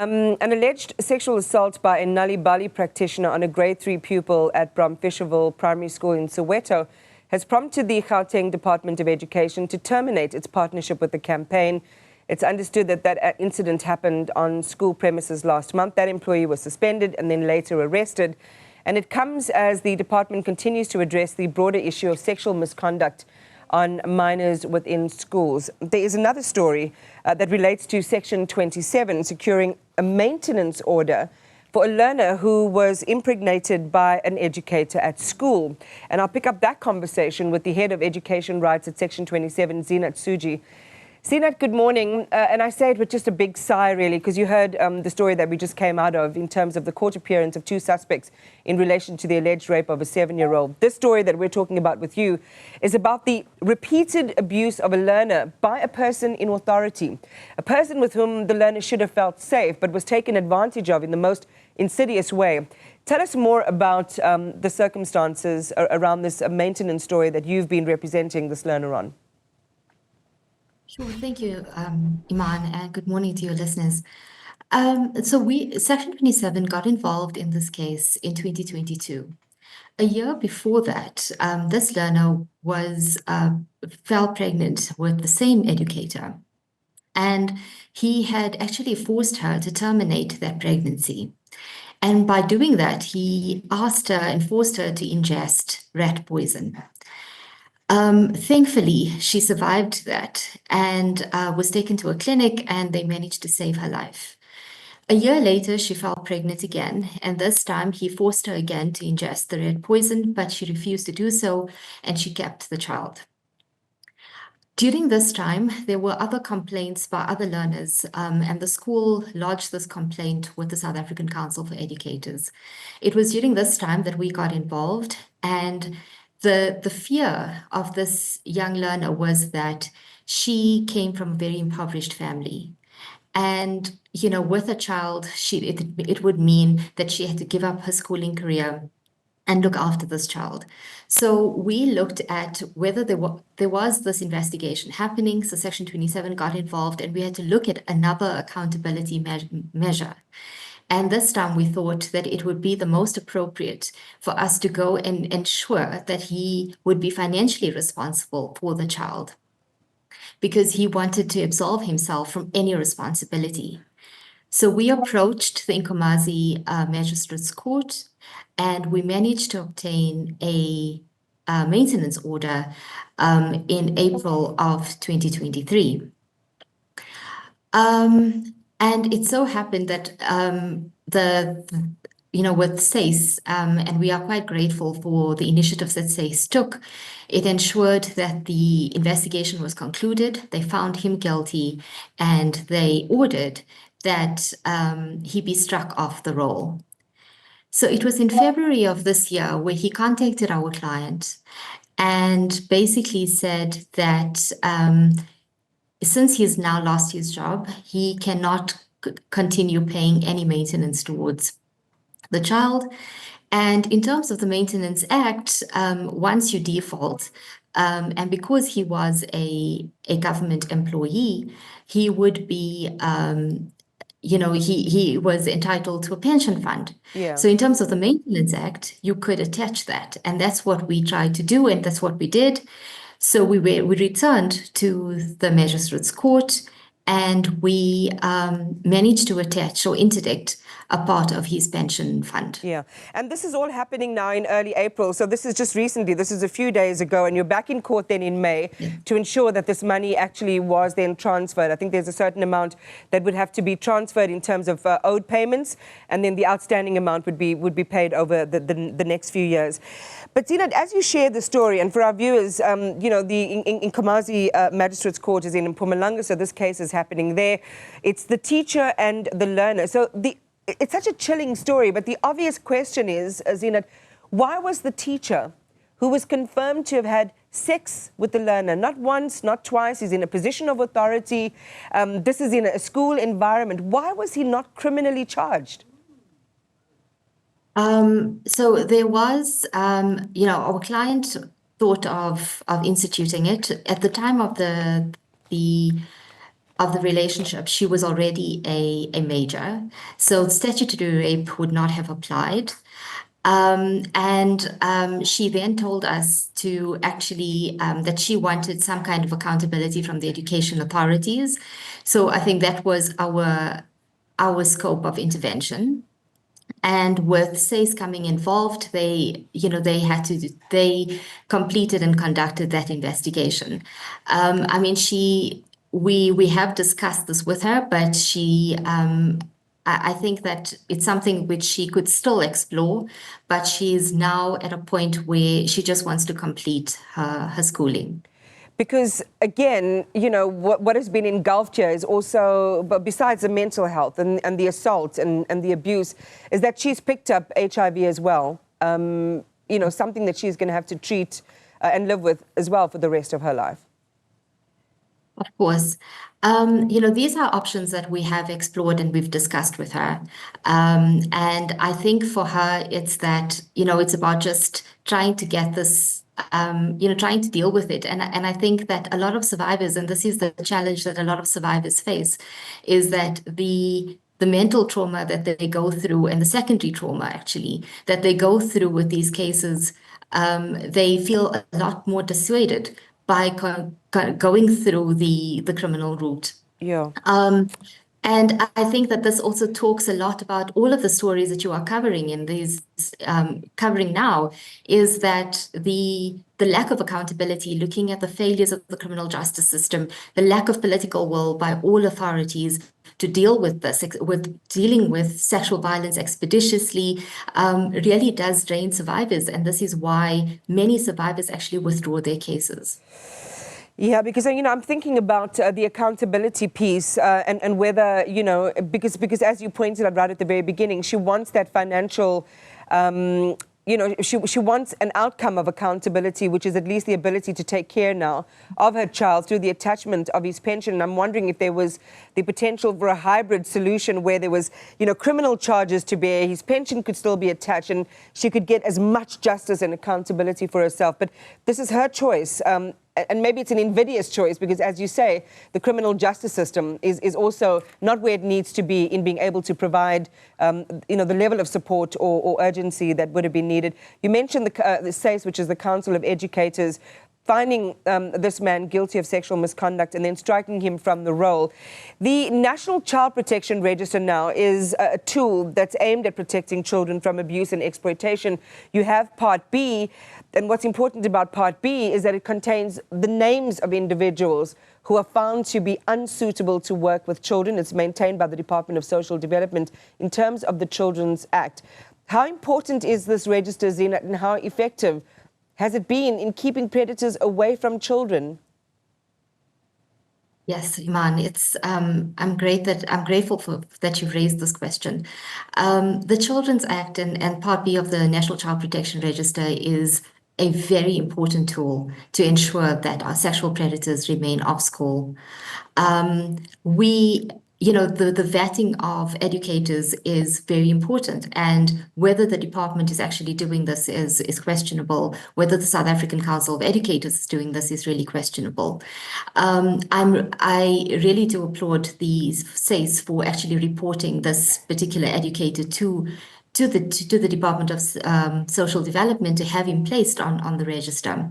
An alleged sexual assault by a Nali Bali practitioner on a grade 3 pupil at Bromfisherville Primary School in Soweto has prompted the Gauteng Department of Education to terminate its partnership with the campaign. It's understood that that incident happened on school premises last month. That employee was suspended and then later arrested. And it comes as the department continues to address the broader issue of sexual misconduct on minors within schools. There is another story that relates to Section 27, securing a maintenance order for a learner who was impregnated by an educator at school. And I'll pick up that conversation with the head of education rights at Section 27, Zeenat Sujee. Zeenat, good morning. And I say it with just a big sigh, really, because you heard the story that we just came out of in terms of the court appearance of 2 suspects in relation to the alleged rape of a 7-year-old. This story that we're talking about with you is about the repeated abuse of a learner by a person in authority, a person with whom the learner should have felt safe but was taken advantage of in the most insidious way. Tell us more about the circumstances around this maintenance story that you've been representing this learner on. Sure, thank you, Iman, and good morning to your listeners. Section 27 got involved in this case in 2022. A year before that, this learner fell pregnant with the same educator, and he had actually forced her to terminate that pregnancy. And by doing that, he asked her and forced her to ingest rat poison. Thankfully, she survived that and was taken to a clinic, and they managed to save her life. A year later, she fell pregnant again, and this time he forced her again to ingest the rat poison, but she refused to do so, and she kept the child. During this time, there were other complaints by other learners, and the school lodged this complaint with the South African Council for Educators. It was during this time that we got involved, and the fear of this young learner was that she came from a very impoverished family. And, you know, with a child, it would mean that she had to give up her schooling career and look after this child. So we looked at whether there was this investigation happening. So Section 27 got involved, and we had to look at another accountability measure. And this time we thought that it would be the most appropriate for us to go and ensure that he would be financially responsible for the child, because he wanted to absolve himself from any responsibility. So we approached the Nkomazi Magistrates Court, and we managed to obtain a maintenance order in April of 2023. And it so happened that with SACE, and we are quite grateful for the initiatives that SACE took, it ensured that the investigation was concluded. They found him guilty, and they ordered that he be struck off the roll. So it was in February of this year where he contacted our client and basically said that since he's now lost his job, he cannot continue paying any maintenance towards the child. And in terms of the Maintenance Act, once you default, and because he was a government employee, he would be, he was entitled to a pension fund. Yeah. So in terms of the Maintenance Act, you could attach that. And that's what we tried to do, and that's what we did. So we returned to the Magistrates Court, and we managed to attach or interdict a part of his pension fund. Yeah, and this is all happening now in early April. So this is just recently, this is a few days ago, and you're back in court then in May to ensure that this money actually was then transferred. I think there's a certain amount that would have to be transferred in terms of owed payments, and then the outstanding amount would be paid over the next few years. But Zeenat, as you share the story, and for our viewers, the Nkomazi Magistrates Court is in Mpumalanga, so this case is happening there. It's the teacher and the learner. So it's such a chilling story, but the obvious question is, Zeenat, why was the teacher, who was confirmed to have had sex with the learner, not once, not twice, he's in a position of authority, this is in a school environment, why was he not criminally charged? So there was, our client thought of instituting it. At the time of the of the relationship, she was already a major, so statutory rape would not have applied. She then told us to actually that she wanted some kind of accountability from the education authorities. So I think that was our scope of intervention. And with SACE coming involved, they completed and conducted that investigation. I mean, we have discussed this with her, but I think that it's something which she could still explore, but she's now at a point where she just wants to complete her schooling. Because again, what has been engulfed here is also, but besides the mental health and the assault and the abuse, is that she's picked up HIV as well. Something that she's going to have to treat and live with as well for the rest of her life. Of course. These are options that we have explored and we've discussed with her. And I think for her, it's that, it's about just trying to get this, trying to deal with it. And I think that a lot of survivors, and this is the challenge that a lot of survivors face, is that the mental trauma that they go through and the secondary trauma, actually, that they go through with these cases, they feel a lot more dissuaded by going through the criminal route. Yeah. And I think that this also talks a lot about all of the stories that you are covering in these covering now, is that the lack of accountability, looking at the failures of the criminal justice system, the lack of political will by all authorities to deal with this, with dealing with sexual violence expeditiously, really does drain survivors. And this is why many survivors actually withdraw their cases. Yeah, because, I'm thinking about the accountability piece and whether, because as you pointed out right at the very beginning, she wants that financial, she wants an outcome of accountability, which is at least the ability to take care now of her child through the attachment of his pension. And I'm wondering if there was the potential for a hybrid solution where there was, criminal charges to bear, his pension could still be attached, and she could get as much justice and accountability for herself. But this is her choice. And maybe it's an invidious choice because, as you say, the criminal justice system is also not where it needs to be in being able to provide, the level of support or urgency that would have been needed. You mentioned the SACE, which is the Council of Educators, finding this man guilty of sexual misconduct and then striking him from the role. The National Child Protection Register now is a tool that's aimed at protecting children from abuse and exploitation. You have Part B, and what's important about Part B is that it contains the names of individuals who are found to be unsuitable to work with children. It's maintained by the Department of Social Development in terms of the Children's Act. How important is this register, Zeenat, and how effective has it been in keeping predators away from children? Yes, Iman, I'm grateful that you've raised this question. The Children's Act and Part B of the National Child Protection Register is a very important tool to ensure that our sexual predators remain off school. The vetting of educators is very important, and whether the department is actually doing this is questionable. Whether the South African Council of Educators is doing this is really questionable. I really do applaud the SACE for actually reporting this particular educator to the Department of Social Development to have him placed on the register.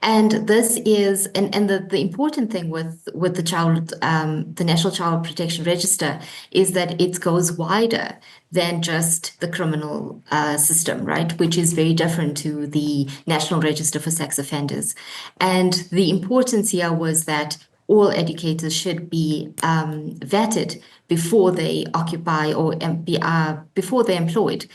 And this is, and the important thing with the National Child Protection Register is that it goes wider than just the criminal system, right? Which is very different to the National Register for Sex Offenders. And the importance here was that all educators should be vetted before they occupy or before they're employed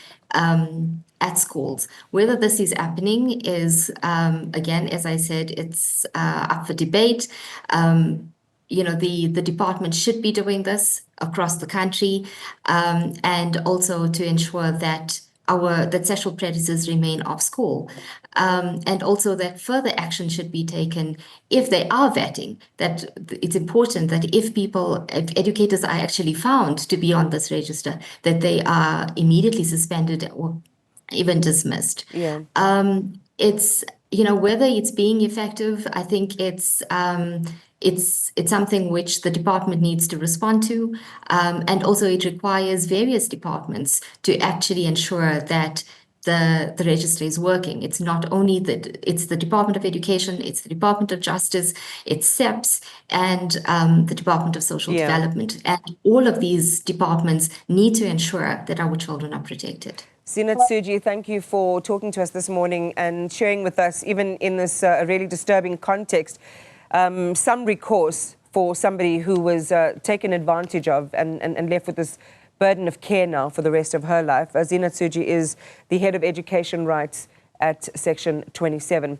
at schools. Whether this is happening is, again, as I said, it's up for debate. The department should be doing this across the country, and also to ensure that that sexual predators remain off school, and also that further action should be taken if they are vetting. That it's important that if educators are actually found to be on this register, that they are immediately suspended or even dismissed. Yeah. It's whether it's being effective. I think it's It's something which the department needs to respond to, and also it requires various departments to actually ensure that the register is working. It's not only it's the Department of Education, it's the Department of Justice, it's SEPS, and the Department of Social Development. And all of these departments need to ensure that our children are protected. Zeenat, Sujee, thank you for talking to us this morning and sharing with us, even in this really disturbing context, some recourse for somebody who was taken advantage of and left with this burden of care now for the rest of her life. Zeenat Sujee is the head of education rights at Section 27.